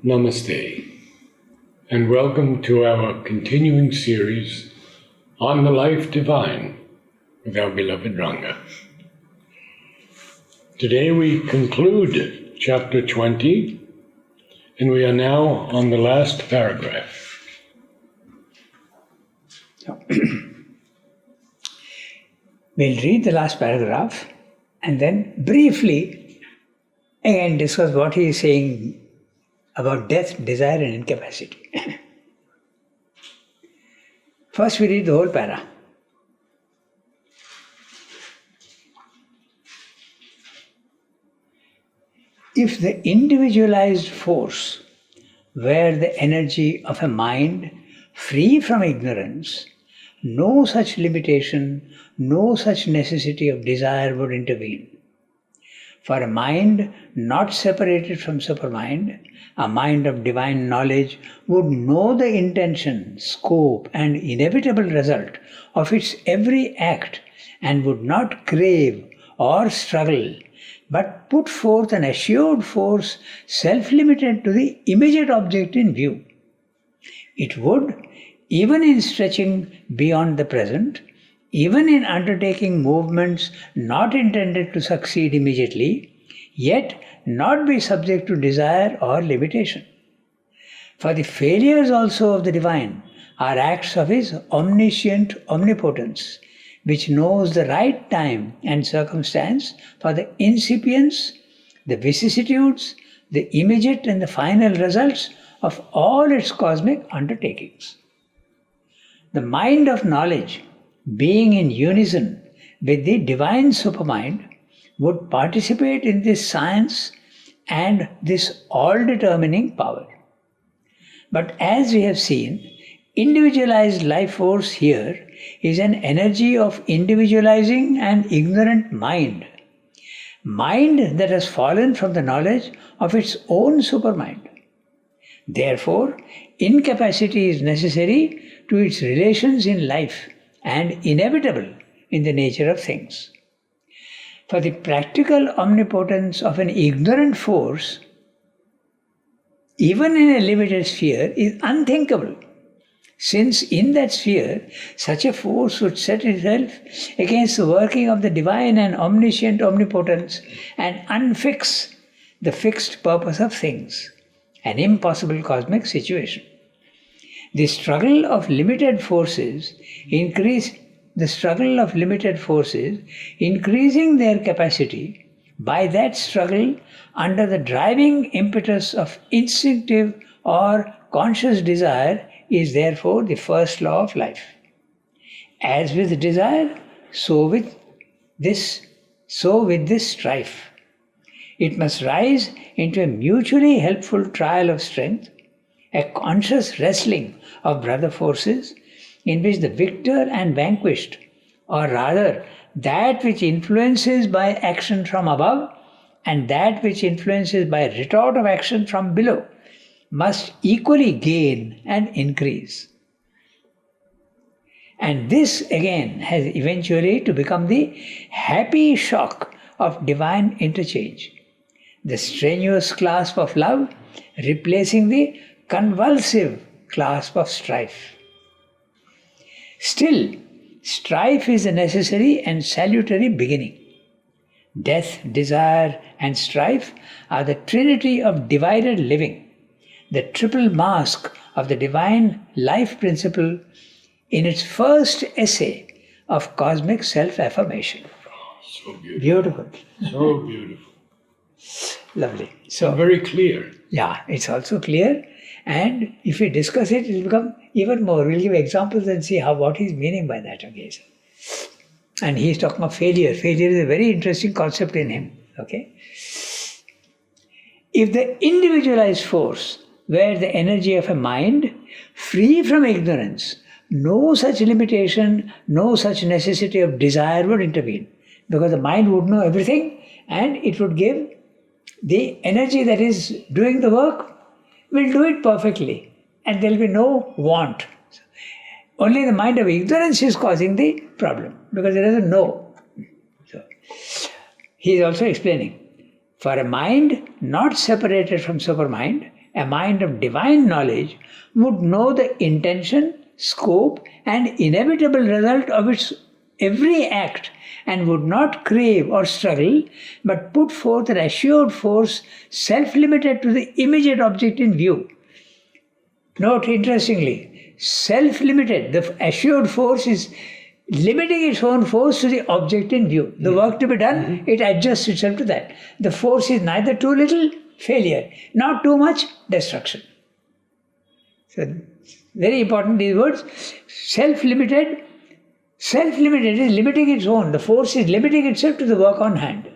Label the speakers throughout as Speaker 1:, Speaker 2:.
Speaker 1: Namaste, and welcome to our continuing series on the life divine with our beloved Ranga. Today we conclude chapter 20, and we are now on the last paragraph.
Speaker 2: We'll read the last paragraph and then briefly again discuss what he is saying about death, desire and incapacity. First we read the whole para. If the individualized force were the energy of a mind free from ignorance, no such limitation, no such necessity of desire would intervene. For a mind not separated from supermind, a mind of divine knowledge would know the intention, scope and inevitable result of its every act and would not crave or struggle, but put forth an assured force self-limited to the immediate object in view. It would, even in stretching beyond the present, even in undertaking movements not intended to succeed immediately, yet not be subject to desire or limitation. For the failures also of the divine are acts of his omniscient omnipotence, which knows the right time and circumstance for the incipience, the vicissitudes, the immediate and the final results of all its cosmic undertakings. The mind of knowledge, being in unison with the divine supermind, would participate in this science and this all-determining power. But as we have seen, individualized life force here is an energy of individualizing an ignorant mind. Mind that has fallen from the knowledge of its own supermind. Therefore, incapacity is necessary to its relations in life and inevitable in the nature of things. For the practical omnipotence of an ignorant force, even in a limited sphere, is unthinkable, since in that sphere such a force would set itself against the working of the divine and omniscient omnipotence and unfix the fixed purpose of things, an impossible cosmic situation. The struggle of limited forces increasing their capacity by that struggle under the driving impetus of instinctive or conscious desire is therefore the first law of life. As with desire, so with this strife. It must rise into a mutually helpful trial of strength, a conscious wrestling of brother forces in which the victor and vanquished, or rather that which influences by action from above and that which influences by retort of action from below, must equally gain and increase. And this again has eventually to become the happy shock of divine interchange, the strenuous clasp of love replacing the convulsive clasp of strife. Still, strife is a necessary and salutary beginning. Death, desire and strife are the trinity of divided living, the triple mask of the divine life principle in its first essay of cosmic self-affirmation.
Speaker 1: So beautiful. So beautiful.
Speaker 2: Lovely. So
Speaker 1: and very clear.
Speaker 2: Yeah, it's also clear. And if we discuss it, it will become even more. We'll give examples and see what he's meaning by that. Okay. And he's talking of failure. Failure is a very interesting concept in him. Okay. If the individualized force were the energy of a mind free from ignorance, no such limitation, no such necessity of desire would intervene. Because the mind would know everything and it would give the energy that is doing the work will do it perfectly and there will be no want. Only the mind of ignorance is causing the problem because it doesn't know. So, he is also explaining, for a mind not separated from supermind, a mind of divine knowledge, would know the intention, scope, and inevitable result of its every act, and would not crave or struggle, but put forth an assured force self-limited to the immediate object in view. Note interestingly, self-limited, the assured force is limiting its own force to the object in view. The work to be done, it adjusts itself to that. The force is neither too little, failure, not too much, destruction. So, very important these words. Self-limited is limiting its own. The force is limiting itself to the work on hand.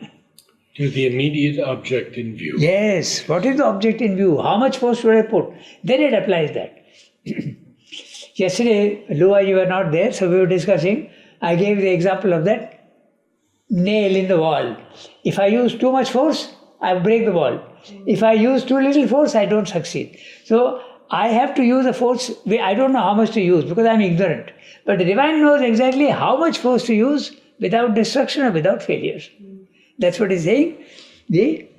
Speaker 1: To the immediate object in view.
Speaker 2: Yes, what is the object in view? How much force should I put? Then it applies that. Yesterday, Lua, you were not there, so we were discussing. I gave the example of that nail in the wall. If I use too much force, I break the wall. If I use too little force, I don't succeed. So I have to use a force. I don't know how much to use because I'm ignorant. But the divine knows exactly how much force to use without destruction or without failures. That's what he's saying. The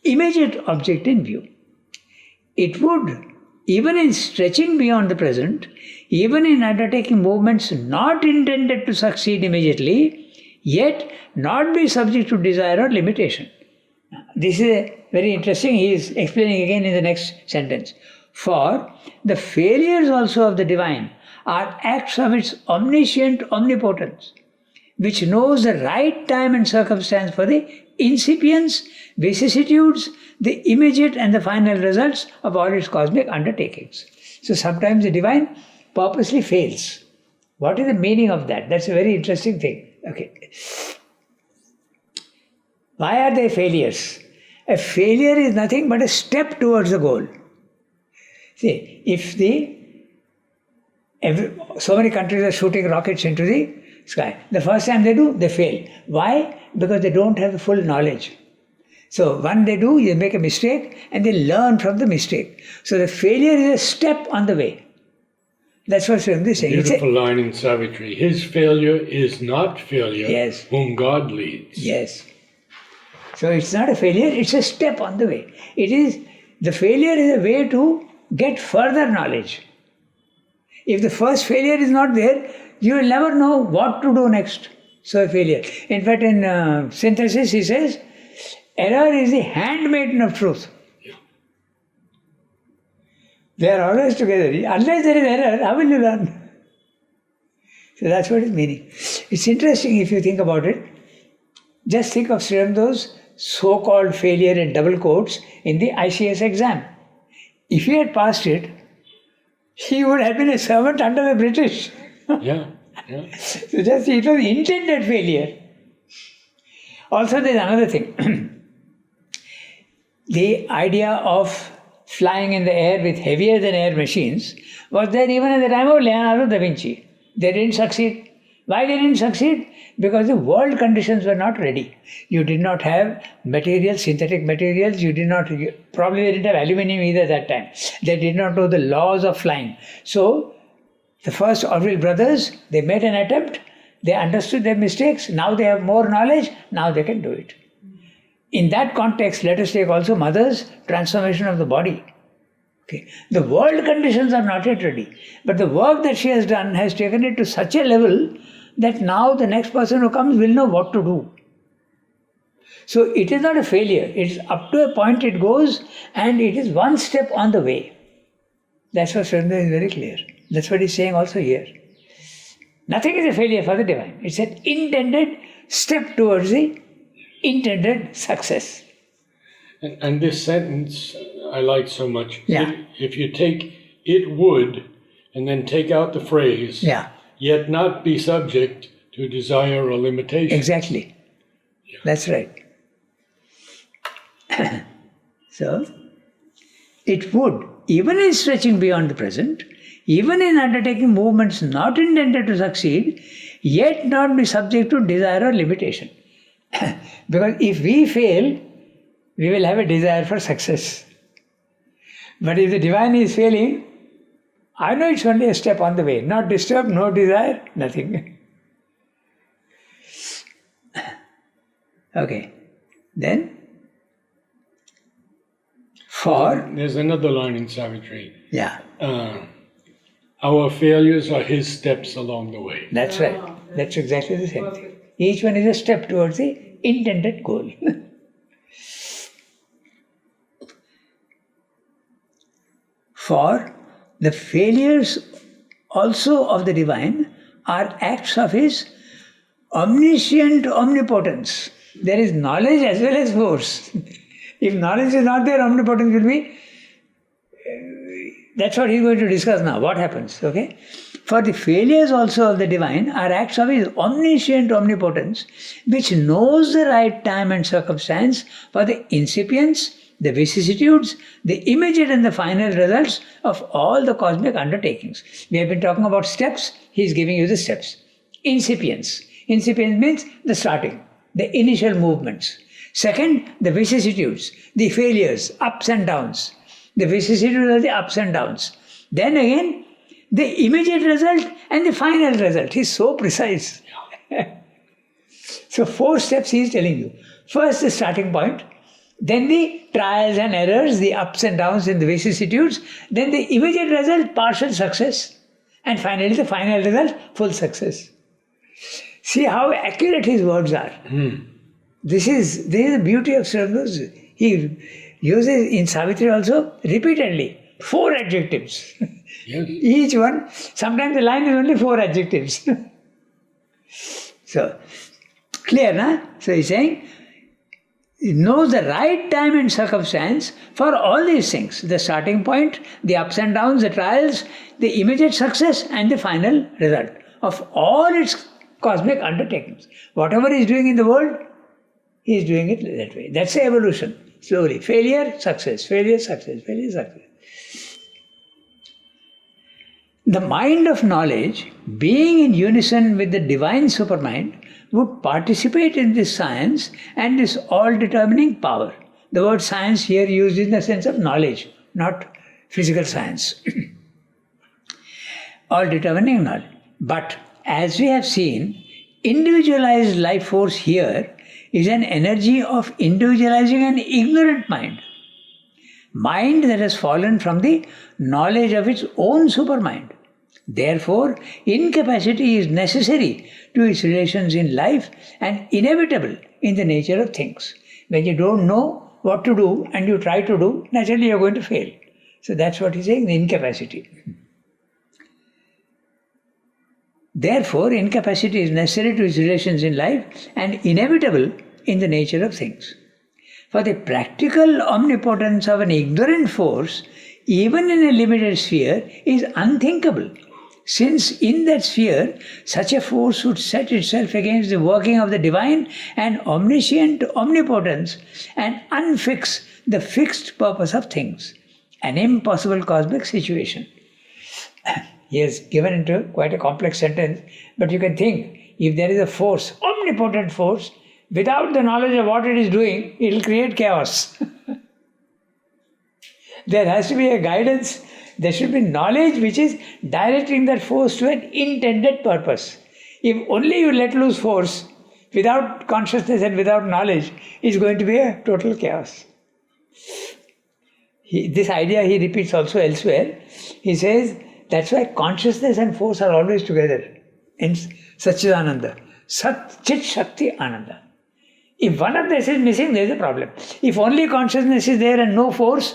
Speaker 2: immediate object in view. It would, even in stretching beyond the present, even in undertaking movements not intended to succeed immediately, yet not be subject to desire or limitation. This is very interesting. He is explaining again in the next sentence. For the failures also of the divine are acts of its omniscient omnipotence, which knows the right time and circumstance for the incipience, vicissitudes, the immediate and the final results of all its cosmic undertakings. So sometimes the divine purposely fails. What is the meaning of that? That's a very interesting thing. Okay. Why are they failures? A failure is nothing but a step towards the goal. See, if so many countries are shooting rockets into the sky. The first time they do, they fail. Why? Because they don't have the full knowledge. So when they do, they make a mistake and they learn from the mistake. So the failure is a step on the way. That's what Srimad is saying.
Speaker 1: Beautiful line in Savitri. His failure is not failure,
Speaker 2: yes,
Speaker 1: whom God leads.
Speaker 2: Yes. So it's not a failure, it's a step on the way. The failure is a way to get further knowledge. If the first failure is not there, you will never know what to do next. So a failure. In fact, in synthesis, he says, error is the handmaiden of truth.
Speaker 1: Yeah.
Speaker 2: They are always together. Unless there is error, how will you learn? So that's what it's meaning. It's interesting if you think about it. Just think of Sri Aurobindo so-called failure in double quotes in the ICS exam. If he had passed it, he would have been a servant under the British.
Speaker 1: Yeah.
Speaker 2: So just it was intended failure. Also there's another thing. The idea of flying in the air with heavier than air machines was there even at the time of Leonardo da Vinci. They didn't succeed. Why they didn't succeed? Because the world conditions were not ready. You did not have materials, synthetic materials. Probably they didn't have aluminum either that time. They did not know the laws of flying. So the first Orville brothers, they made an attempt. They understood their mistakes. Now they have more knowledge. Now they can do it. In that context, let us take also Mother's transformation of the body. Okay. The world conditions are not yet ready. But the work that she has done has taken it to such a level that now the next person who comes will know what to do. So it is not a failure. It's up to a point it goes and it is one step on the way. That's what Srinath is very clear. That's what he's saying also here. Nothing is a failure for the divine. It's an intended step towards the intended success.
Speaker 1: And this sentence I like so much.
Speaker 2: Yeah.
Speaker 1: If you take it would and then take out the phrase,
Speaker 2: yeah,
Speaker 1: yet not be subject to desire or limitation.
Speaker 2: Exactly. Yeah. That's right. So, it would, even in stretching beyond the present, even in undertaking movements not intended to succeed, yet not be subject to desire or limitation. Because if we fail, we will have a desire for success. But if the divine is failing, I know it's only a step on the way. Not disturbed, no desire, nothing. Okay. Then, For,
Speaker 1: there's another line in Savitri.
Speaker 2: yeah,
Speaker 1: Our failures are his steps along the way.
Speaker 2: that's right. That's exactly the same thing. Each one is a step towards the intended goal. For the failures also of the divine are acts of his omniscient omnipotence. There is knowledge as well as force. If knowledge is not there, omnipotence will be. That's what he's going to discuss now. What happens? Okay? For the failures also of the divine are acts of his omniscient omnipotence, which knows the right time and circumstance for the incipience, the vicissitudes, the immediate and the final results of all the cosmic undertakings. We have been talking about steps. He is giving you the steps. Incipience. Incipience means the starting, the initial movements. Second, the vicissitudes, the failures, ups and downs. The vicissitudes are the ups and downs. Then again, the immediate result and the final result. He's so precise. So 4 steps he is telling you. First, the starting point. Then the trials and errors, the ups and downs and the vicissitudes. Then the immediate result, partial success. And finally, the final result, full success. See how accurate his words are. This is the beauty of Sri. He uses in Savitri also repeatedly 4 adjectives.
Speaker 1: Yes.
Speaker 2: Each one, sometimes the line is only 4 adjectives. So, clear, na? So he's saying, he knows the right time and circumstance for all these things. The starting point, the ups and downs, the trials, the immediate success and the final result of all its cosmic undertakings. Whatever he is doing in the world, he is doing it that way. That's the evolution. Slowly. Failure, success. Failure, success. Failure, success. The mind of knowledge, being in unison with the divine supermind, would participate in this science and this all-determining power. The word science here used in the sense of knowledge, not physical science. All-determining knowledge. But as we have seen, individualized life force here is an energy of individualizing an ignorant mind. Mind that has fallen from the knowledge of its own supermind. Therefore, incapacity is necessary to its relations in life and inevitable in the nature of things. When you don't know what to do and you try to do, naturally you're going to fail. So that's what he's saying, the incapacity. Therefore, incapacity is necessary to its relations in life and inevitable in the nature of things. For the practical omnipotence of an ignorant force, even in a limited sphere, is unthinkable, since in that sphere, such a force would set itself against the working of the divine and omniscient omnipotence and unfix the fixed purpose of things, an impossible cosmic situation. He has given into quite a complex sentence, but you can think, if there is a force, omnipotent force, without the knowledge of what it is doing, it will create chaos. There has to be a guidance. There should be knowledge which is directing that force to an intended purpose. If only you let loose force without consciousness and without knowledge, it's going to be a total chaos. This idea he repeats also elsewhere. He says, that's why consciousness and force are always together in Satchidananda. Sat Chit Shakti Ananda. If one of this is missing, there is a problem. If only consciousness is there and no force,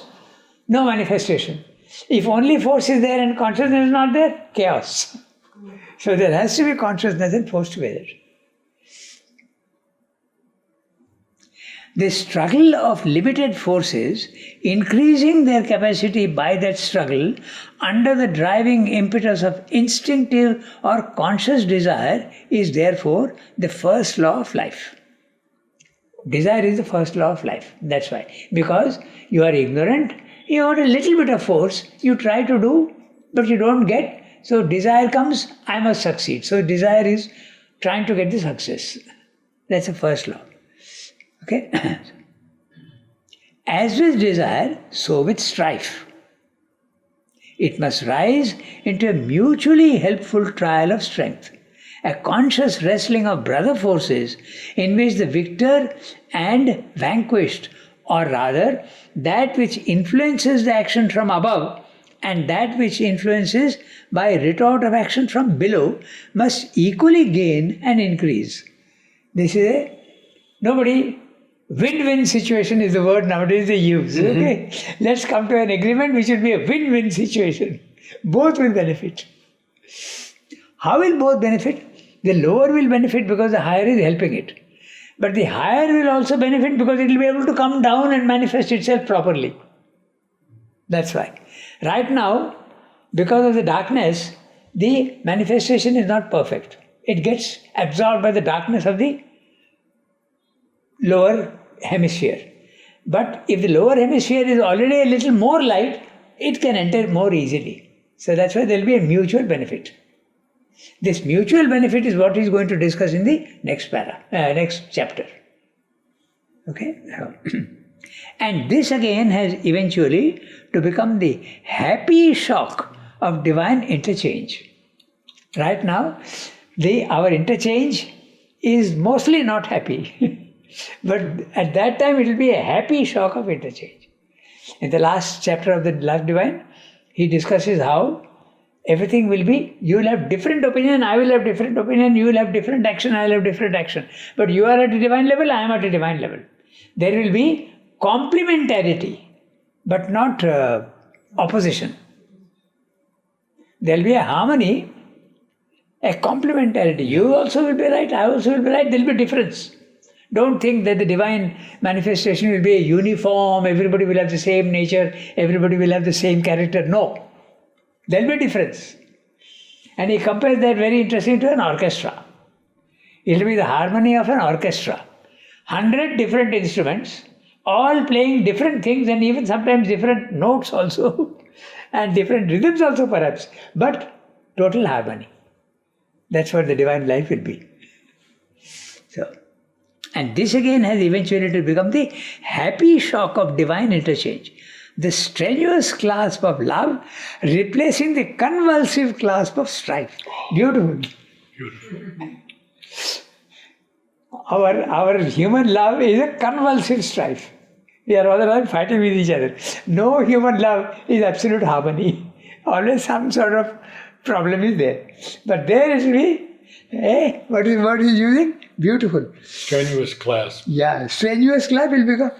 Speaker 2: no manifestation. If only force is there and consciousness is not there, chaos. So there has to be consciousness and force together. The struggle of limited forces, increasing their capacity by that struggle under the driving impetus of instinctive or conscious desire, is therefore the first law of life. Desire is the first law of life. That's why. Because you are ignorant, you have a little bit of force, you try to do, but you don't get. So desire comes, I must succeed. So desire is trying to get the success. That's the first law. Okay? As with desire, so with strife. It must rise into a mutually helpful trial of strength, a conscious wrestling of brother forces in which the victor and vanquished Or rather, that which influences the action from above and that which influences by retort of action from below must equally gain and increase. This is a win-win situation is the word nowadays they use. Okay, let's come to an agreement which will be a win-win situation. Both will benefit. How will both benefit? The lower will benefit because the higher is helping it. But the higher will also benefit because it will be able to come down and manifest itself properly. That's why. Right now, because of the darkness, the manifestation is not perfect. It gets absorbed by the darkness of the lower hemisphere. But if the lower hemisphere is already a little more light, it can enter more easily. So that's why there will be a mutual benefit. This mutual benefit is what he's going to discuss in the next chapter. Okay? And this again has eventually to become the happy shock of divine interchange. Right now, our interchange is mostly not happy. But at that time it will be a happy shock of interchange. In the last chapter of the Life Divine, he discusses how everything will be, you will have different opinion, I will have different opinion, you will have different action, I will have different action. But you are at a divine level, I am at a divine level. There will be complementarity, but not opposition. There will be a harmony, a complementarity. You also will be right, I also will be right, there will be difference. Don't think that the divine manifestation will be a uniform, everybody will have the same nature, everybody will have the same character. No. There will be difference. And he compares that very interesting to an orchestra. It will be the harmony of an orchestra. 100 different instruments, all playing different things and even sometimes different notes also and different rhythms also perhaps, but total harmony. That's what the divine life will be. So, and this again has eventually to become the happy shock of divine interchange. The strenuous clasp of love replacing the convulsive clasp of strife. Beautiful.
Speaker 1: Beautiful.
Speaker 2: Our human love is a convulsive strife. We are all the time fighting with each other. No human love is absolute harmony. Always some sort of problem is there. But there it will be, what is the word he's using? Beautiful.
Speaker 1: Strenuous clasp.
Speaker 2: Yeah, strenuous clasp will become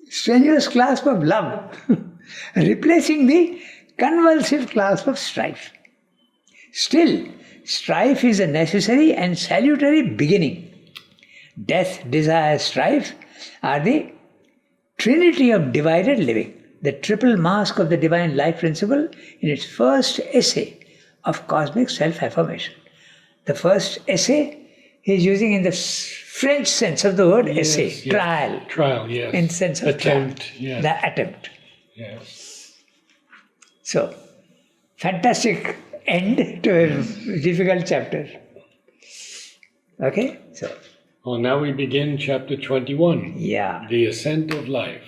Speaker 2: strenuous clasp of love, replacing the convulsive clasp of strife. Still, strife is a necessary and salutary beginning. Death, desire, strife are the trinity of divided living, the triple mask of the divine life principle in its first essay of cosmic self-affirmation. The first essay he is using in the French sense of the word essay,
Speaker 1: yes.
Speaker 2: trial.
Speaker 1: Trial, yes.
Speaker 2: In sense of
Speaker 1: attempt,
Speaker 2: trial.
Speaker 1: yes.
Speaker 2: The attempt.
Speaker 1: Yes.
Speaker 2: So, fantastic end to a difficult chapter. Okay? So.
Speaker 1: Well, now we begin chapter 21.
Speaker 2: Yeah.
Speaker 1: The Ascent of Life.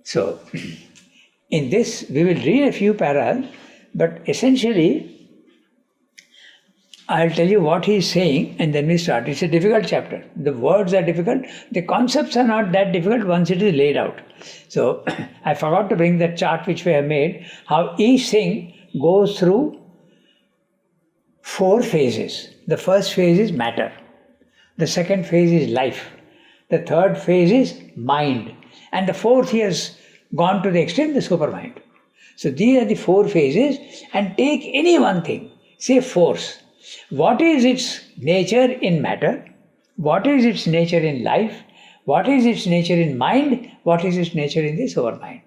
Speaker 2: So, in this, we will read a few paras, but essentially, I'll tell you what he is saying and then we start. It's a difficult chapter. The words are difficult. The concepts are not that difficult once it is laid out. So, I forgot to bring that chart which we have made, how each thing goes through 4 phases. The first phase is matter. The second phase is life. The third phase is mind. And the fourth he has gone to the extreme, the supermind. So, these are the 4 phases, and take any one thing, say force. What is its nature in matter? What is its nature in life? What is its nature in mind? What is its nature in the supermind?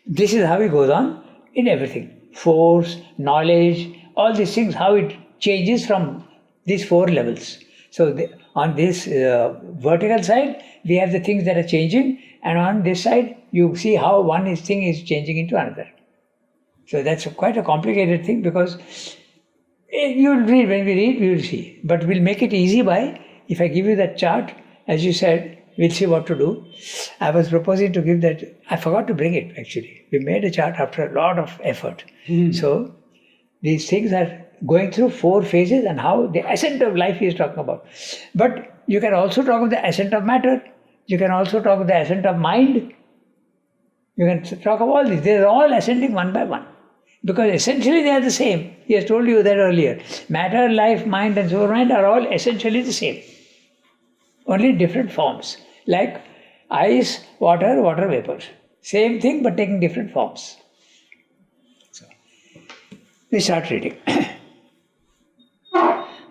Speaker 2: This is how it goes on in everything. Force, knowledge, all these things, how it changes from these 4 levels. So on this vertical side, we have the things that are changing, and on this side, you see how one thing is changing into another. So that's quite a complicated thing, because you'll read, when we read, we will see. But we'll make it easy by, if I give you that chart, as you said, we'll see what to do. I was proposing to give that, I forgot to bring it actually. We made a chart after a lot of effort. So these things are going through 4 phases and how the ascent of life he is talking about. But you can also talk of the ascent of matter. You can also talk of the ascent of mind. You can talk of all these. They are all ascending one by one. Because essentially they are the same. He has told you that earlier. Matter, life, mind and supermind are all essentially the same. Only different forms. Like ice, water, water vapor. Same thing but taking different forms. So, we start reading.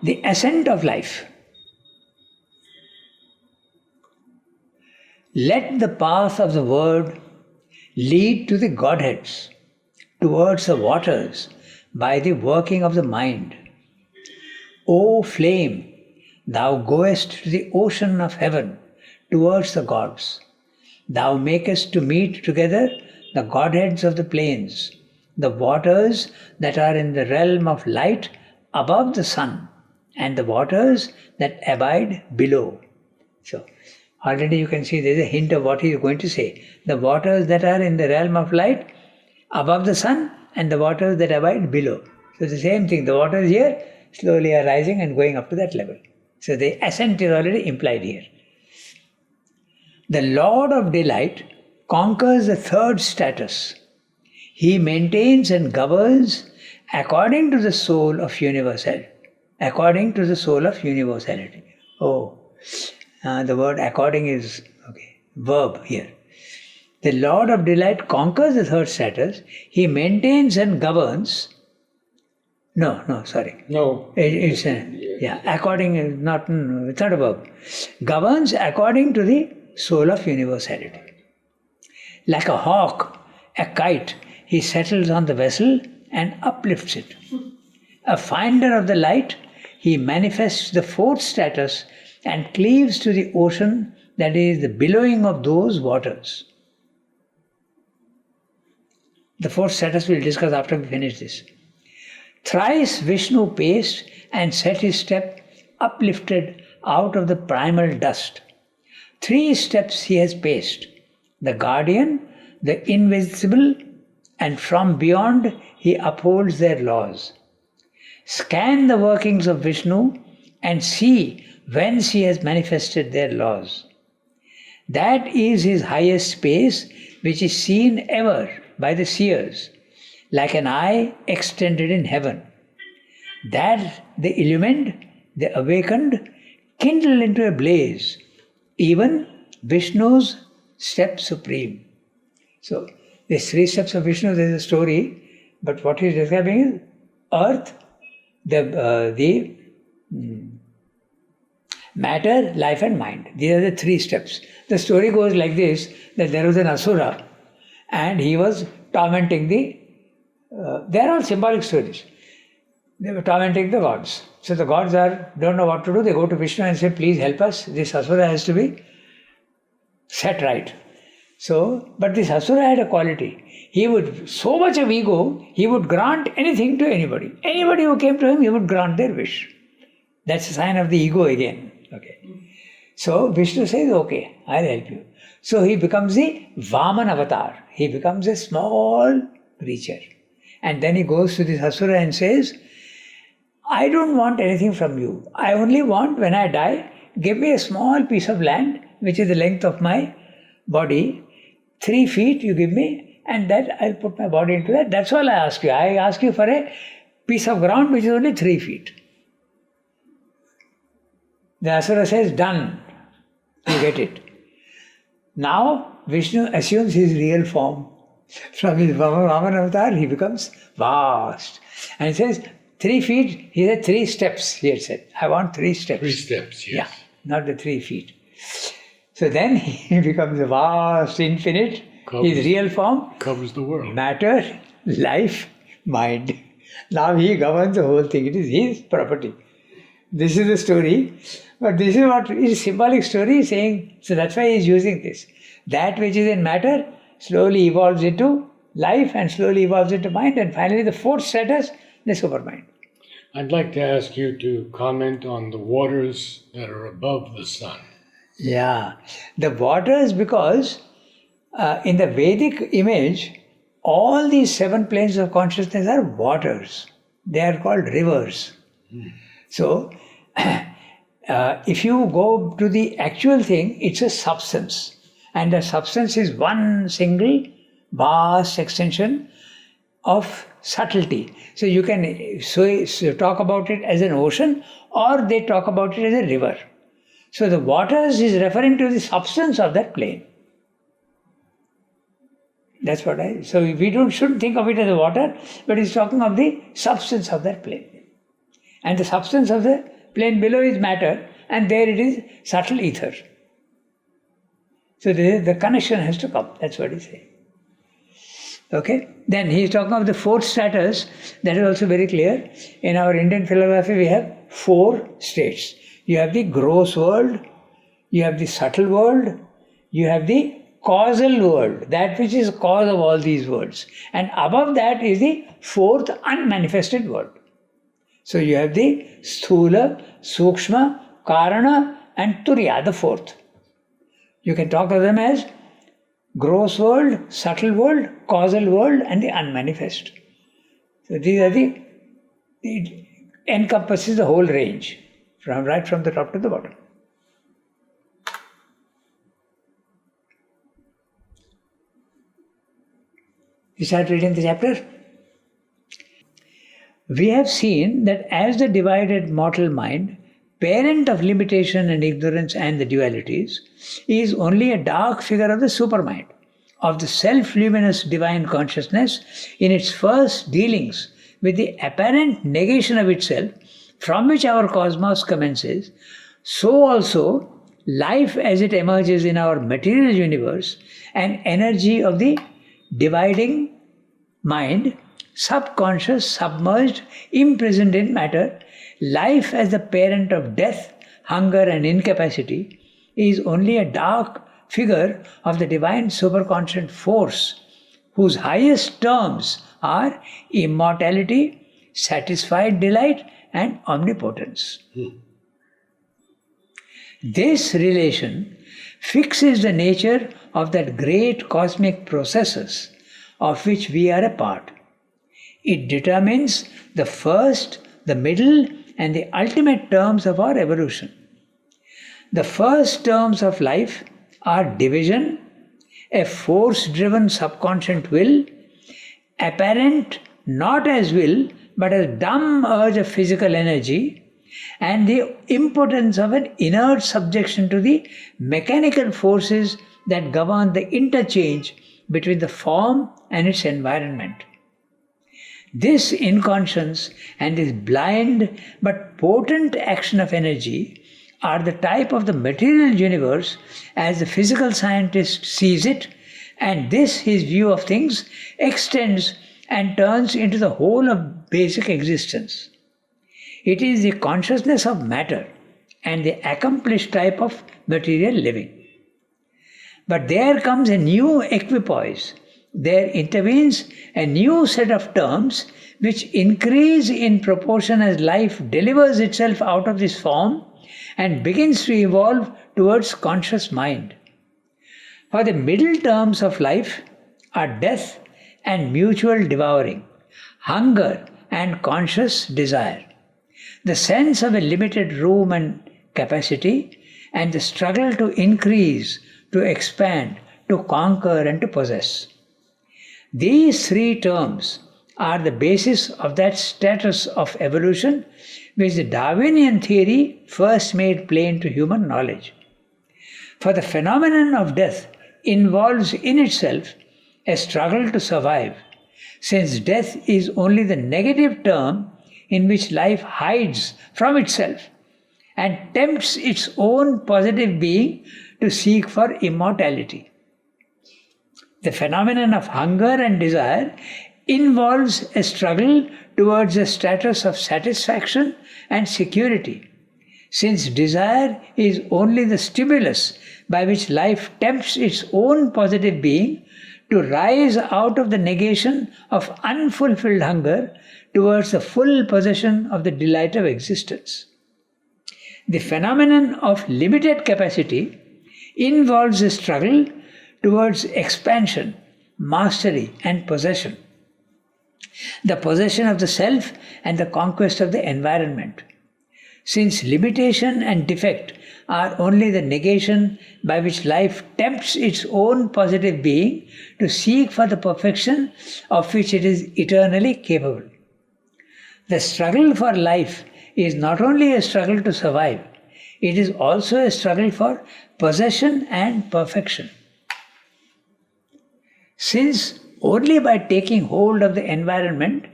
Speaker 2: The Ascent of Life. Let the path of the word lead to the Godheads, towards the waters, by the working of the mind. O flame, thou goest to the ocean of heaven, towards the gods. Thou makest to meet together the Godheads of the plains, the waters that are in the realm of light above the sun, and the waters that abide below. So, already you can see there is a hint of what he is going to say. The waters that are in the realm of light above the sun and the waters that abide below. So the same thing, the waters here slowly are rising and going up to that level. So the ascent is already implied here. The Lord of Delight conquers the third status. He maintains and governs according to the soul of universality. According to the soul of universality. The word according is verb here. The Lord of Delight conquers the third status. He maintains and governs. It's according is not. It's not a verb. Governs according to the soul of universality. Like a hawk, a kite, he settles on the vessel and uplifts it. A finder of the light, he manifests the fourth status and cleaves to the ocean, that is the billowing of those waters. The fourth status we'll discuss after we finish this. Thrice Vishnu paced and set his step uplifted out of the primal dust. 3 steps he has paced, the guardian, the invisible, and from beyond he upholds their laws. Scan the workings of Vishnu and see whence he has manifested their laws. That is his highest space, which is seen ever by the seers, like an eye extended in heaven. That the illumined, the awakened, kindle into a blaze, even Vishnu's step supreme. So, these 3 steps of Vishnu, there is a story, but what he is describing is earth, the matter, life and mind. These are the 3 steps. The story goes like this, that there was an Asura and he was tormenting they are all symbolic stories. They were tormenting the gods. So the gods don't know what to do. They go to Vishnu and say, please help us. This Asura has to be set right. So, but this Asura had a quality. He would, so much of ego, he would grant anything to anybody. Anybody who came to him, he would grant their wish. That's a sign of the ego again. So Vishnu says, okay, I'll help you. So he becomes the Vaman avatar. He becomes a small creature. And then he goes to this Asura and says, I don't want anything from you. I only want, when I die, give me a small piece of land, which is the length of my body. 3 feet you give me, and that I'll put my body into that. That's all I ask you. I ask you for a piece of ground which is only 3 feet. The Asura says, done. You get it. Now Vishnu assumes his real form. From his Vaman avatar, he becomes vast. And he says, 3 feet, he said 3 steps, he had said. I want 3 steps.
Speaker 1: 3 steps, yes.
Speaker 2: Yeah, not the 3 feet. So then he becomes a vast, infinite, his real form.
Speaker 1: Covers the world.
Speaker 2: Matter, life, mind. Now he governs the whole thing. It is his property. This is the story. But this is what is symbolic story saying. So that's why he is using this. That which is in matter slowly evolves into life and slowly evolves into mind. And finally the 4th status, the supermind.
Speaker 1: I'd like to ask you to comment on the waters that are above the sun.
Speaker 2: Yeah. The waters, because in the Vedic image, all these 7 planes of consciousness are waters. They are called rivers. So, If you go to the actual thing, it's a substance. And the substance is one single vast extension of subtlety. So you can so talk about it as an ocean, or they talk about it as a river. So the waters is referring to the substance of that plane. That's what so we shouldn't think of it as a water, but it's talking of the substance of that plane. And the substance of the plane below is matter, and there it is subtle ether. So the connection has to come. That's what he's saying. Okay? Then he's talking of the fourth stratus. That is also very clear. In our Indian philosophy, we have 4 states. You have the gross world, you have the subtle world, you have the causal world, that which is cause of all these worlds. And above that is the 4th unmanifested world. So you have the Sthula, Sukshma, Karana and Turiya, the 4th. You can talk of them as gross world, subtle world, causal world and the unmanifest. So these are it encompasses the whole range, right from the top to the bottom. You start reading the chapter. We have seen that as the divided mortal mind, parent of limitation and ignorance and the dualities, is only a dark figure of the supermind, of the self-luminous divine consciousness in its first dealings with the apparent negation of itself from which our cosmos commences, so also life as it emerges in our material universe, an energy of the dividing mind, subconscious, submerged, imprisoned in matter, life as the parent of death, hunger and incapacity, is only a dark figure of the divine superconscious force, whose highest terms are immortality, satisfied delight and omnipotence. This relation fixes the nature of that great cosmic processes of which we are a part. It determines the first, the middle and the ultimate terms of our evolution. The first terms of life are division, a force-driven subconscious will, apparent not as will but as dumb urge of physical energy, and the impotence of an inert subjection to the mechanical forces that govern the interchange between the form and its environment. This inconscience and this blind but potent action of energy are the type of the material universe as the physical scientist sees it, and this, his view of things, extends and turns into the whole of basic existence. It is the consciousness of matter and the accomplished type of material living. But there comes a new equipoise. There intervenes a new set of terms which increase in proportion as life delivers itself out of this form and begins to evolve towards conscious mind. For the middle terms of life are death and mutual devouring, hunger and conscious desire, the sense of a limited room and capacity, and the struggle to increase, to expand, to conquer and to possess. These 3 terms are the basis of that status of evolution which the Darwinian theory first made plain to human knowledge. For the phenomenon of death involves in itself a struggle to survive, since death is only the negative term in which life hides from itself and tempts its own positive being to seek for immortality. The phenomenon of hunger and desire involves a struggle towards a status of satisfaction and security, since desire is only the stimulus by which life tempts its own positive being to rise out of the negation of unfulfilled hunger towards the full possession of the delight of existence. The phenomenon of limited capacity involves a struggle towards expansion, mastery and possession, the possession of the self and the conquest of the environment. Since limitation and defect are only the negation by which life tempts its own positive being to seek for the perfection of which it is eternally capable. The struggle for life is not only a struggle to survive, it is also a struggle for possession and perfection. Since only by taking hold of the environment,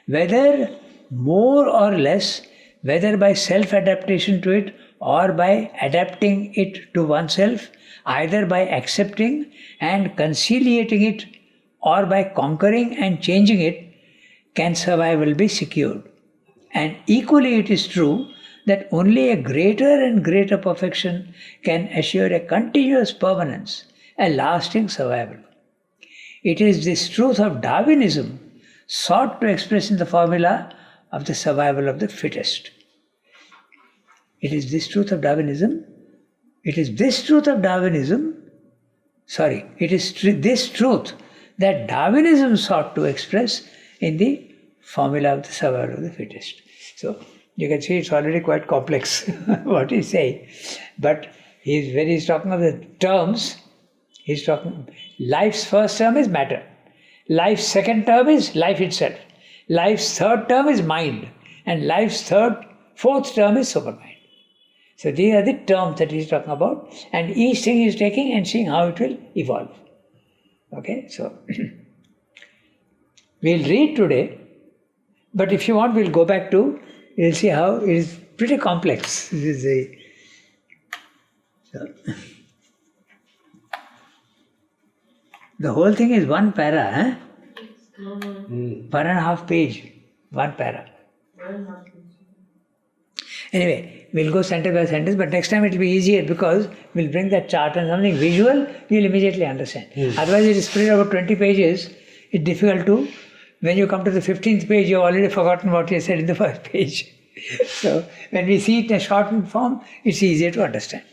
Speaker 2: whether more or less, whether by self-adaptation to it or by adapting it to oneself, either by accepting and conciliating it or by conquering and changing it, can survival be secured. And equally it is true that only a greater and greater perfection can assure a continuous permanence, a lasting survival. It is this truth of Darwinism sought to express in the formula of the survival of the fittest. It is this truth of Darwinism, this truth that Darwinism sought to express in the formula of the survival of the fittest. So you can see it's already quite complex what he's saying. But when he's talking of the terms, he's talking life's first term is matter. Life's second term is life itself. Life's third term is mind. And life's fourth term is supermind. So these are the terms that he's talking about. And each thing he's taking and seeing how it will evolve. Okay, so we'll read today. But if you want, we'll go back to, you'll see how it is pretty complex. This is the whole thing is one para, per and a half page, one para. Anyway, we'll go sentence by sentence, but next time it will be easier because we'll bring that chart and something visual, you'll immediately understand. Otherwise, it is spread over 20 pages, it's difficult to. When you come to the 15th page, you've already forgotten what you said in the first page. So, when we see it in a shortened form, it's easier to understand.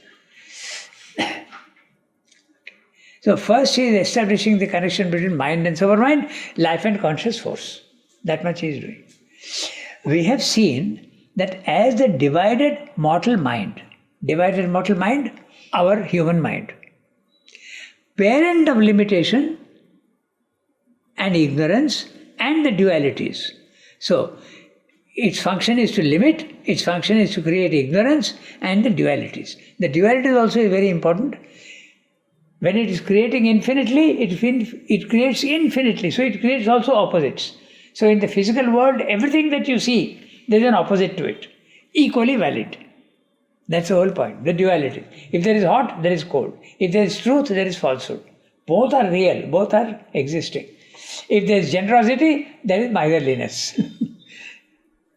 Speaker 2: So, first he is establishing the connection between mind and supermind, life and conscious force. That much he is doing. We have seen that as the divided mortal mind, our human mind, parent of limitation and ignorance, and the dualities. So, its function is to limit, its function is to create ignorance and the dualities. The dualities also is very important. When it is creating infinitely, it creates infinitely. So, it creates also opposites. So, in the physical world, everything that you see, there is an opposite to it. Equally valid. That's the whole point, the duality. If there is hot, there is cold. If there is truth, there is falsehood. Both are real, both are existing. If there is generosity, there is miserliness.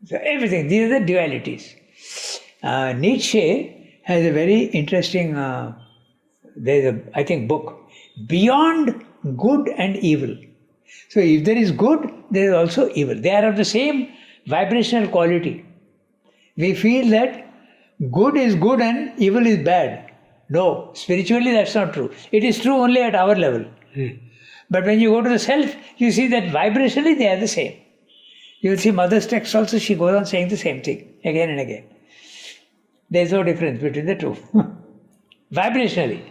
Speaker 2: So everything, these are the dualities. Nietzsche has a very interesting, book, Beyond Good and Evil. So if there is good, there is also evil. They are of the same vibrational quality. We feel that good is good and evil is bad. No, spiritually that's not true. It is true only at our level. But when you go to the self, you see that vibrationally they are the same. You will see Mother's text also, she goes on saying the same thing again and again. There is no difference between the two. Vibrationally.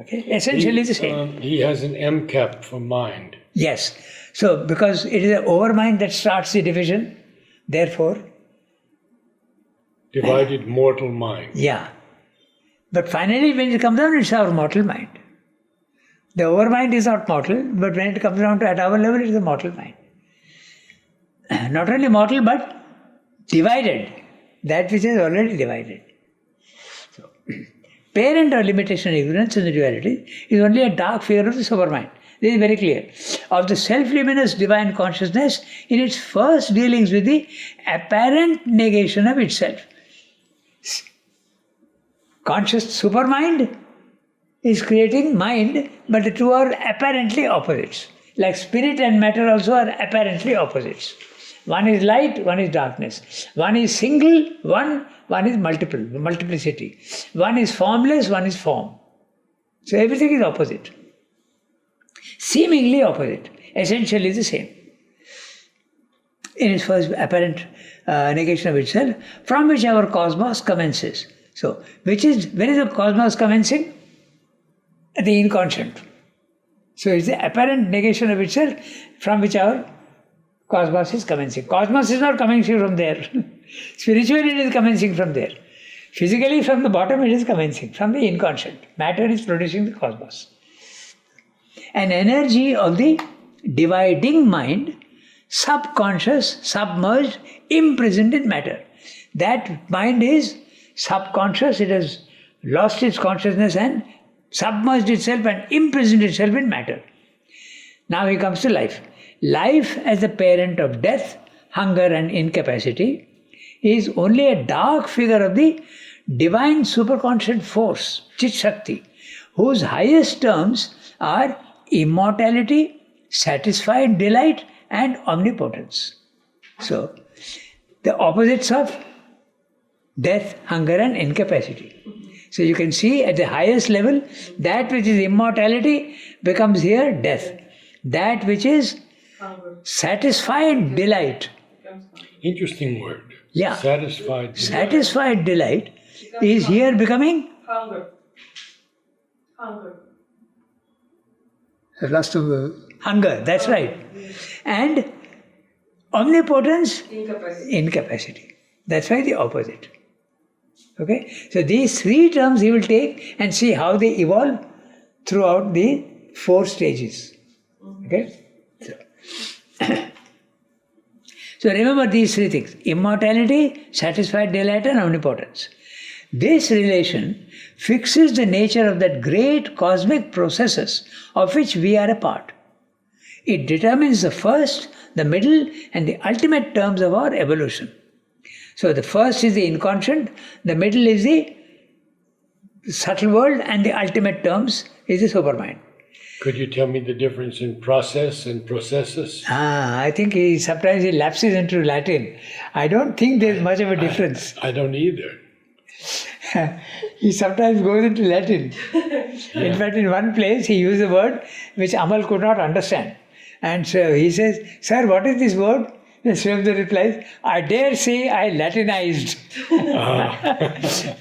Speaker 2: Okay, essentially the same.
Speaker 1: He has an MCAP for mind.
Speaker 2: Yes. So, because it is the overmind that starts the division, therefore.
Speaker 1: Divided mortal mind.
Speaker 2: Yeah. But finally, when it comes down, it's our mortal mind. The overmind is not mortal, but when it comes down to at our level, it is a mortal mind. Not only mortal, but divided. That which is already divided. So, parent or limitation, ignorance and the duality is only a dark figure of the supermind. This is very clear. Of the self-luminous divine consciousness in its first dealings with the apparent negation of itself. Conscious supermind is creating mind, but the two are apparently opposites. Like spirit and matter also are apparently opposites. One is light, one is darkness. One is single, one is multiplicity. One is formless, one is form. So everything is opposite. Seemingly opposite, essentially the same. in its first apparent negation of itself, from which our cosmos commences. So, when is the cosmos commencing? The inconscient. So, it's the apparent negation of itself from which our cosmos is commencing. Cosmos is not commencing from there. Spiritually, it is commencing from there. Physically, from the bottom, it is commencing from the inconscient. Matter is producing the cosmos. An energy of the dividing mind, subconscious, submerged, imprisoned in matter. That mind is subconscious, it has lost its consciousness and submerged itself and imprisoned itself in matter. Now he comes to life. Life as the parent of death, hunger and incapacity is only a dark figure of the divine superconscious force, Chit Shakti, whose highest terms are immortality, satisfied delight and omnipotence. So, the opposites of death, hunger and incapacity. So you can see at the highest level, that which is immortality becomes here death. That which is satisfied delight.
Speaker 1: Interesting word.
Speaker 2: Yeah.
Speaker 1: Satisfied delight.
Speaker 2: Satisfied delight is here becoming
Speaker 3: Hunger.
Speaker 2: I've lost the hunger, that's right. And omnipotence, incapacity. That's why the opposite. Okay? So these three terms he will take and see how they evolve throughout the 4 stages. Okay? So remember these 3 things: immortality, satisfied delight and omnipotence. This relation fixes the nature of that great cosmic processes of which we are a part. It determines the first, the middle and the ultimate terms of our evolution. So the first is the inconscient, the middle is the subtle world and the ultimate terms is the supermind.
Speaker 1: Could you tell me the difference in process and processus?
Speaker 2: I think sometimes he lapses into Latin. I don't think there's much of a difference.
Speaker 1: I don't either.
Speaker 2: He sometimes goes into Latin. In fact, in one place he used a word which Amal could not understand. And so he says, "Sir, what is this word?" And Swamdar replies, "I dare say I Latinized."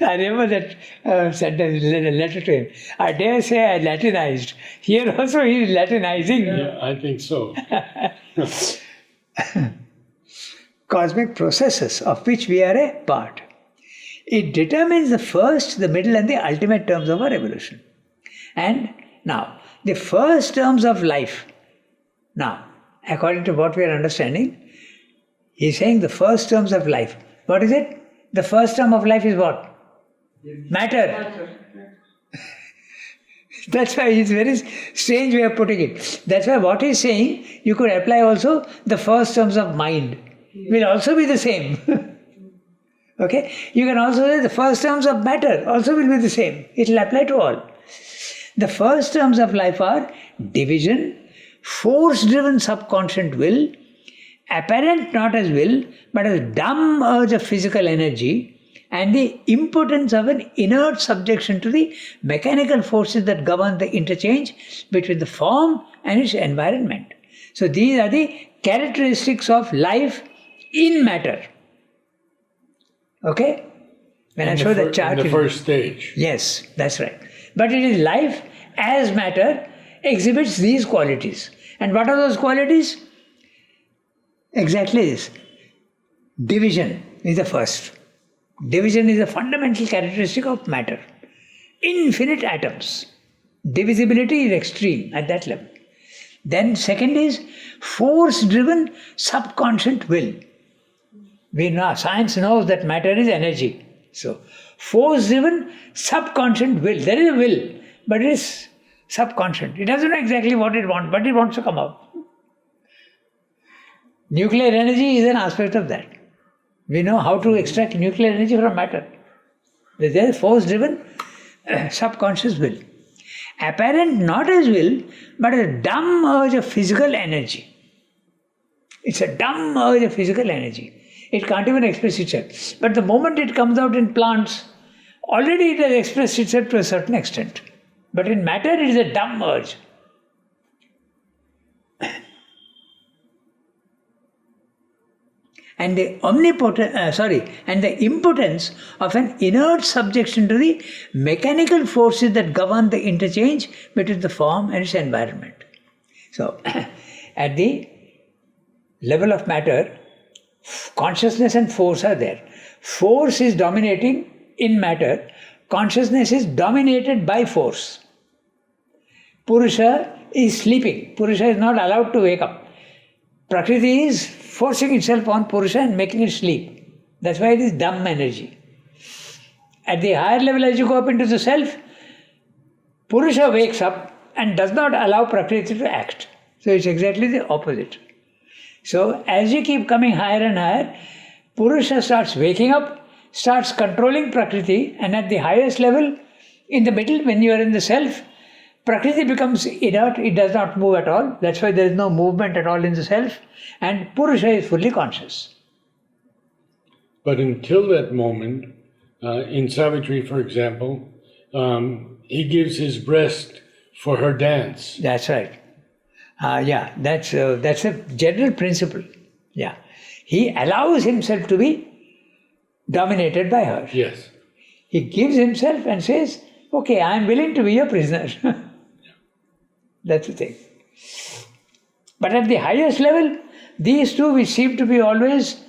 Speaker 2: I remember that sentence, letter to him. "I dare say I Latinized." Here also he is Latinizing.
Speaker 1: Yeah, I think so.
Speaker 2: Cosmic processes of which we are a part. It determines the first, the middle and the ultimate terms of our evolution. And now, the first terms of life. Now, according to what we are understanding, he is saying the first terms of life. What is it? The first term of life is what? Matter. That's why it's a very strange way of putting it. That's why what he's saying, you could apply also the first terms of mind. Will also be the same. Okay? You can also say the first terms of matter also will be the same. It will apply to all. The first terms of life are division, force-driven subconscious will, apparent not as will, but as dumb urge of physical energy, and the impotence of an inert subjection to the mechanical forces that govern the interchange between the form and its environment. So these are the characteristics of life in matter. Okay? When I show the chart.
Speaker 1: In the first stage.
Speaker 2: Yes, that's right. But it is life as matter exhibits these qualities. And what are those qualities? Exactly this. Division is the first. Division is a fundamental characteristic of matter. Infinite atoms. Divisibility is extreme at that level. Then second is force-driven subconscious will. We know, science knows that matter is energy. So, force-driven subconscious will. There is a will, but it is subconscious. It doesn't know exactly what it wants, but it wants to come out. Nuclear energy is an aspect of that. We know how to extract nuclear energy from matter. There is force-driven subconscious will. Apparent not as will, but a dumb urge of physical energy. It's a dumb urge of physical energy. It can't even express itself. But the moment it comes out in plants, already it has expressed itself to a certain extent. But in matter, it is a dumb urge. and the and the impotence of an inert subjection to the mechanical forces that govern the interchange between the form and its environment. So, at the level of matter, consciousness and force are there. Force is dominating in matter, consciousness is dominated by force. Purusha is sleeping. Purusha is not allowed to wake up. Prakriti is forcing itself on Purusha and making it sleep. That's why it is dumb energy. At the higher level, as you go up into the self, Purusha wakes up and does not allow Prakriti to act. So it's exactly the opposite. So as you keep coming higher and higher, Purusha starts waking up, starts controlling Prakriti, and at the highest level, in the middle, when you are in the self, Prakriti becomes inert, it does not move at all. That's why there is no movement at all in the self, and Purusha is fully conscious.
Speaker 1: But until that moment, in Savitri, for example, he gives his breast for her dance.
Speaker 2: That's right. That's a general principle. Yeah, he allows himself to be dominated by her.
Speaker 1: Yes.
Speaker 2: He gives himself and says, okay, I am willing to be your prisoner. That's the thing. But at the highest level, these two, which seem to be always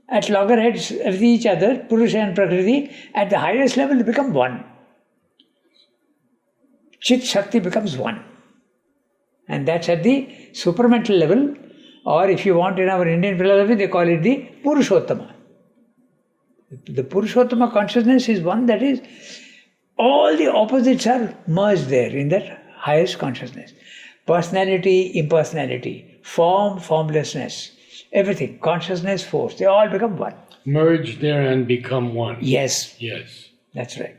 Speaker 2: at loggerheads with each other, Purusha and Prakriti, at the highest level they become one. Chit Shakti becomes one. And that's at the supramental level, or if you want in our Indian philosophy, they call it the Purushotama. The Purushotama consciousness is one that is, all the opposites are merged there in that highest consciousness. Personality, impersonality, form, formlessness, everything, consciousness, force, they all become one.
Speaker 1: Merge there and become one.
Speaker 2: Yes.
Speaker 1: Yes.
Speaker 2: That's right.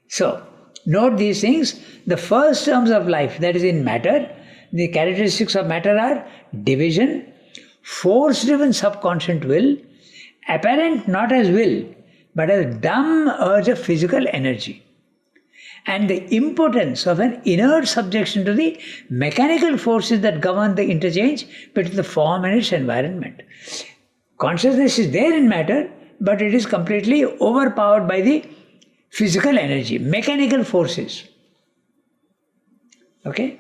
Speaker 2: So, note these things. The first terms of life, that is in matter, the characteristics of matter are division, force-driven subconscious will, apparent not as will, but as dumb urge of physical energy, and the impotence of an inert subjection to the mechanical forces that govern the interchange between the form and its environment. Consciousness is there in matter, but it is completely overpowered by the physical energy, mechanical forces. Okay?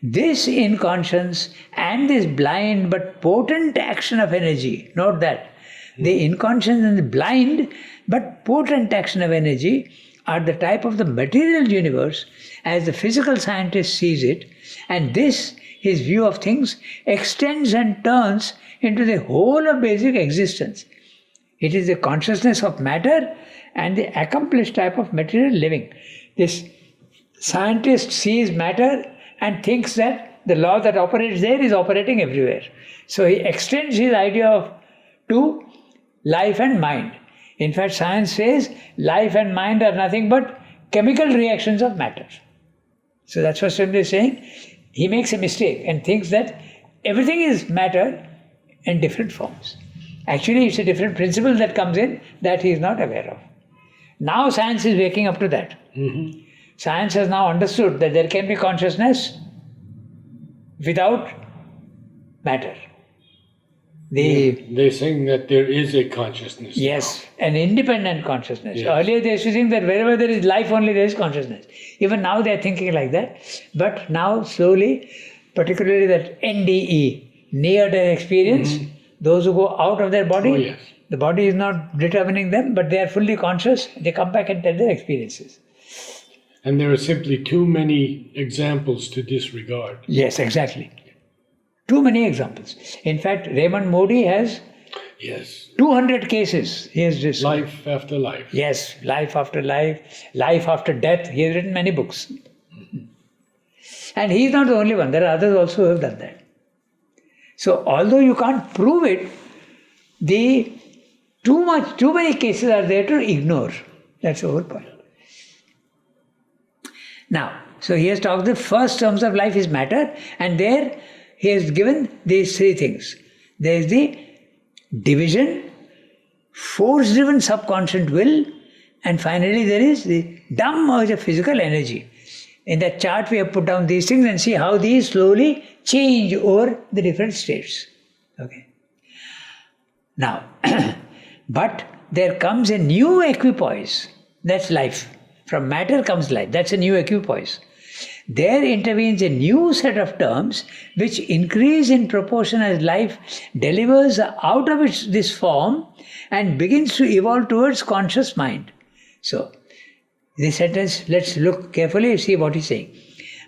Speaker 2: This inconscience and this blind but potent action of energy, note that, the inconscience and the blind but potent action of energy are the type of the material universe as the physical scientist sees it, and this, his view of things, extends and turns into the whole of basic existence. It is the consciousness of matter and the accomplished type of material living. This scientist sees matter and thinks that the law that operates there is operating everywhere. So he extends his idea to life and mind. In fact, science says life and mind are nothing but chemical reactions of matter. So that's what Swami is saying. He makes a mistake and thinks that everything is matter in different forms. Actually, it's a different principle that comes in that he is not aware of. Now science is waking up to that.
Speaker 1: Mm-hmm.
Speaker 2: Science has now understood that there can be consciousness without matter.
Speaker 1: They're saying that there is a consciousness.
Speaker 2: Yes, an independent consciousness.
Speaker 1: Yes.
Speaker 2: Earlier they used to think that wherever there is life only there is consciousness. Even now they are thinking like that. But now slowly, particularly that NDE, near-death experience, those who go out of their body, the body is not determining them, but they are fully conscious, they come back and tell their experiences.
Speaker 1: And there are simply too many examples to disregard.
Speaker 2: Yes, exactly. Too many examples. In fact, Raymond Moody has 200 cases. He has just
Speaker 1: life after life.
Speaker 2: Yes, life after life, life after death. He has written many books. And he is not the only one. There are others also who have done that. So, although you can't prove it, too many cases are there to ignore. That's the whole point. Now, so he has talked the first terms of life is matter, and there he has given these three things. There is the division, force-driven subconscious will, and finally there is the dumb urge of physical energy. In that chart we have put down these things and see how these slowly change over the different states. Okay. Now, but there comes a new equipoise. That's life. From matter comes life. That's a new equipoise. There intervenes a new set of terms which increase in proportion as life delivers out of this form and begins to evolve towards conscious mind. So, this sentence, let's look carefully and see what he's saying.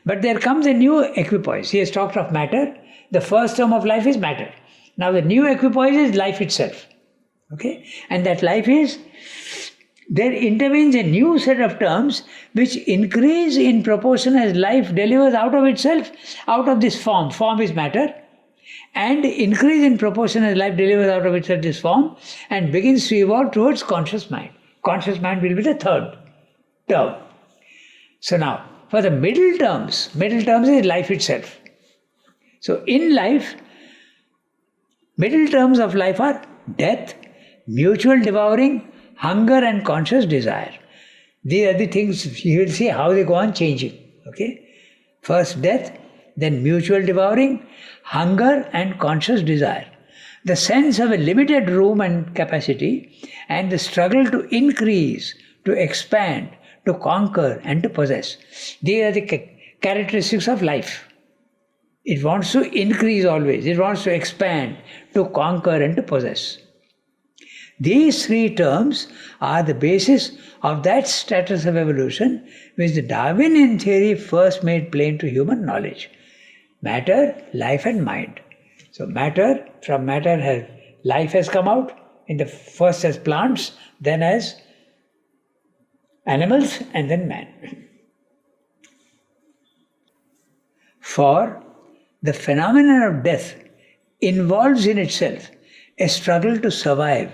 Speaker 2: But there comes a new equipoise. He has talked of matter. The first term of life is matter. Now the new equipoise is life itself. Okay? And that life is, there intervenes a new set of terms which increase in proportion as life delivers out of itself, out of this form. Form is matter. And increase in proportion as life delivers out of itself this form and begins to evolve towards conscious mind. Conscious mind will be the third term. So now, for the middle terms is life itself. So in life, middle terms of life are death, mutual devouring, hunger and conscious desire. These are the things you will see how they go on changing. Okay? First death, then mutual devouring, hunger and conscious desire. The sense of a limited room and capacity and the struggle to increase, to expand, to conquer and to possess. These are the characteristics of life. It wants to increase always. It wants to expand, to conquer and to possess. These three terms are the basis of that status of evolution which the Darwinian theory first made plain to human knowledge. Matter, life and mind. So matter, from matter life has come out, in the first as plants, then as animals and then man. For the phenomenon of death involves in itself a struggle to survive,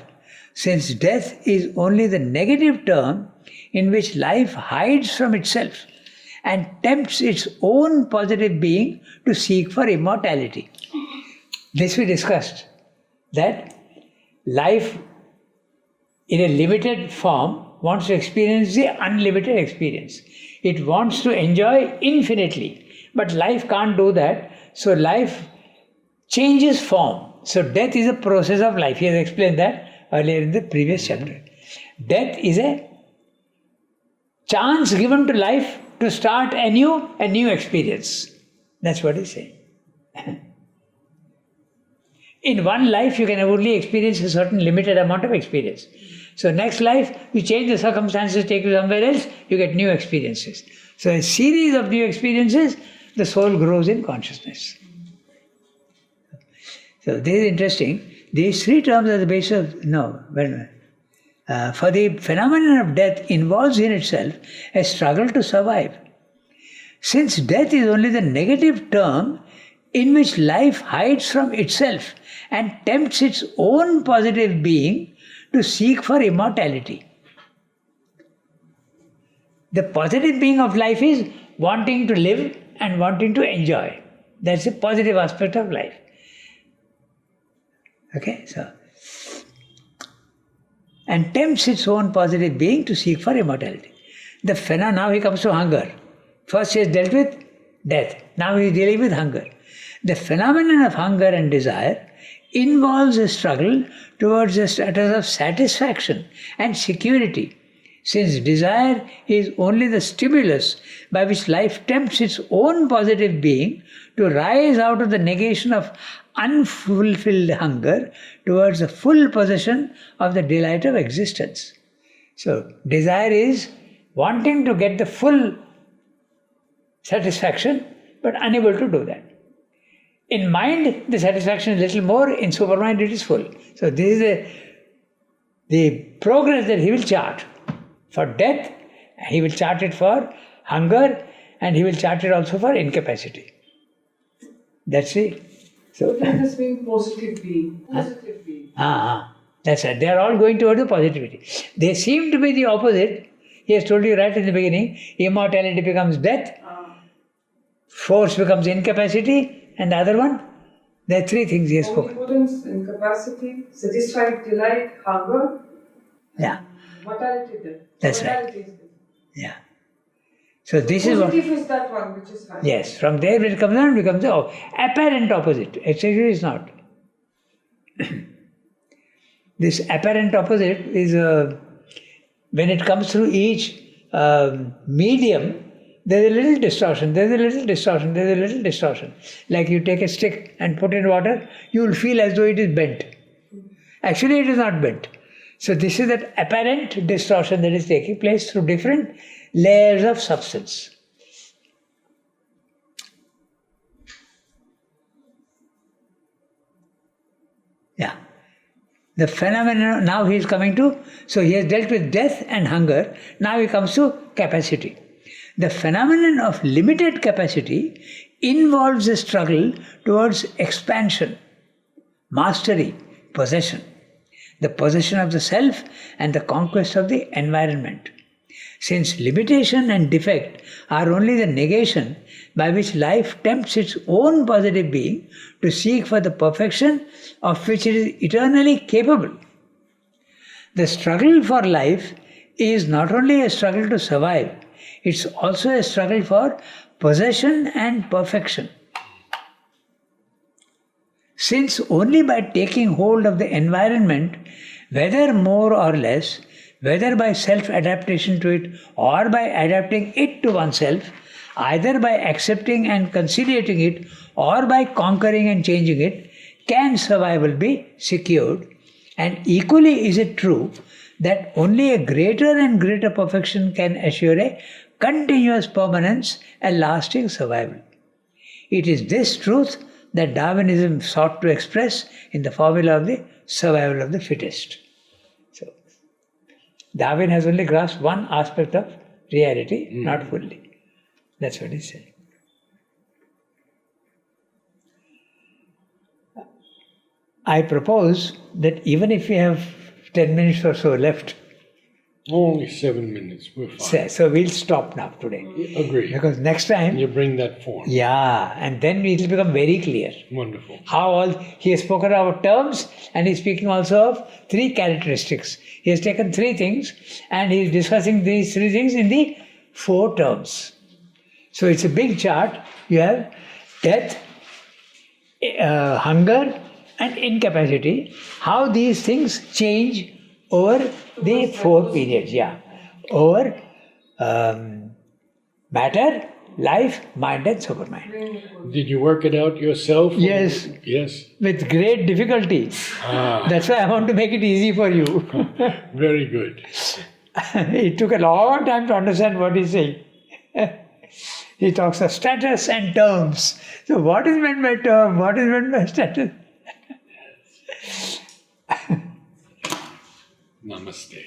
Speaker 2: since death is only the negative term in which life hides from itself and tempts its own positive being to seek for immortality. This we discussed, that life in a limited form wants to experience the unlimited experience. It wants to enjoy infinitely, but life can't do that, so life changes form. So death is a process of life. He has explained that earlier in the previous chapter. Death is a chance given to life to start a new experience. That's what he's saying. In one life, you can only experience a certain limited amount of experience. So next life, you change the circumstances, take you somewhere else, you get new experiences. So a series of new experiences, the soul grows in consciousness. So this is interesting. These three terms are the basis of, for the phenomenon of death involves in itself a struggle to survive. Since death is only the negative term in which life hides from itself and tempts its own positive being to seek for immortality. The positive being of life is wanting to live and wanting to enjoy. That's a positive aspect of life. Okay, so. And tempts its own positive being to seek for immortality. Now he comes to hunger. First he has dealt with death. Now he is dealing with hunger. The phenomenon of hunger and desire involves a struggle towards a status of satisfaction and security, since desire is only the stimulus by which life tempts its own positive being to rise out of the negation of unfulfilled hunger towards the full possession of the delight of existence. So, desire is wanting to get the full satisfaction, but unable to do that. In mind, the satisfaction is little more, in supermind it is full. So this is the progress that he will chart. For death, he will chart it for hunger, and he will chart it also for incapacity. That's it. So
Speaker 3: this being positive being. Positive being.
Speaker 2: That's right. They are all going towards the positivity. They seem to be the opposite. He has told you right in the beginning, immortality becomes death, force becomes incapacity, and the other one, there are three things he has spoken.
Speaker 3: Omnipotence, incapacity, satisfied delight, hunger.
Speaker 2: Yeah.
Speaker 3: Mortality then.
Speaker 2: That's
Speaker 3: mortality
Speaker 2: right. Yeah. So this is what.
Speaker 3: Positive is that one which is high.
Speaker 2: Yes. From there, when it comes down, it becomes the apparent opposite. Actually, it is not. This apparent opposite is, when it comes through each medium, there's a little distortion, there's a little distortion, there's a little distortion. Like you take a stick and put in water, you will feel as though it is bent. Actually, it is not bent. So this is that apparent distortion that is taking place through different layers of substance. Yeah. The phenomenon, now he is coming to, so he has dealt with death and hunger, now he comes to capacity. The phenomenon of limited capacity involves a struggle towards expansion, mastery, possession. The possession of the self and the conquest of the environment. Since limitation and defect are only the negation by which life tempts its own positive being to seek for the perfection of which it is eternally capable. The struggle for life is not only a struggle to survive, it's also a struggle for possession and perfection. Since only by taking hold of the environment, whether more or less, whether by self-adaptation to it or by adapting it to oneself, either by accepting and conciliating it or by conquering and changing it, can survival be secured. And equally is it true that only a greater and greater perfection can assure a continuous permanence and lasting survival. It is this truth that Darwinism sought to express in the formula of the survival of the fittest. So, Darwin has only grasped one aspect of reality, not fully. That's what he's saying. I propose that even if we have 10 minutes or so left,
Speaker 1: only 7 minutes, we're fine.
Speaker 2: so we'll stop now today.
Speaker 1: Agree.
Speaker 2: Because next time,
Speaker 1: You bring that form.
Speaker 2: yeah, and then it will become very clear.
Speaker 1: Wonderful.
Speaker 2: How all he has spoken about terms, and he's speaking also of 3 characteristics. He has taken 3 things and he is discussing these 3 things in the 4 terms. So it's a big chart. You have death, hunger, and incapacity. How these things change over the 4 periods. Yeah, over matter, life, mind, and supermind.
Speaker 1: Did you work it out yourself?
Speaker 2: Yes.
Speaker 1: Yes.
Speaker 2: With great difficulty. That's why I want to make it easy for you.
Speaker 1: Very good.
Speaker 2: It took a long time to understand what he's saying. He talks of status and terms. So what is meant by term? What is meant by status?
Speaker 1: Namaste.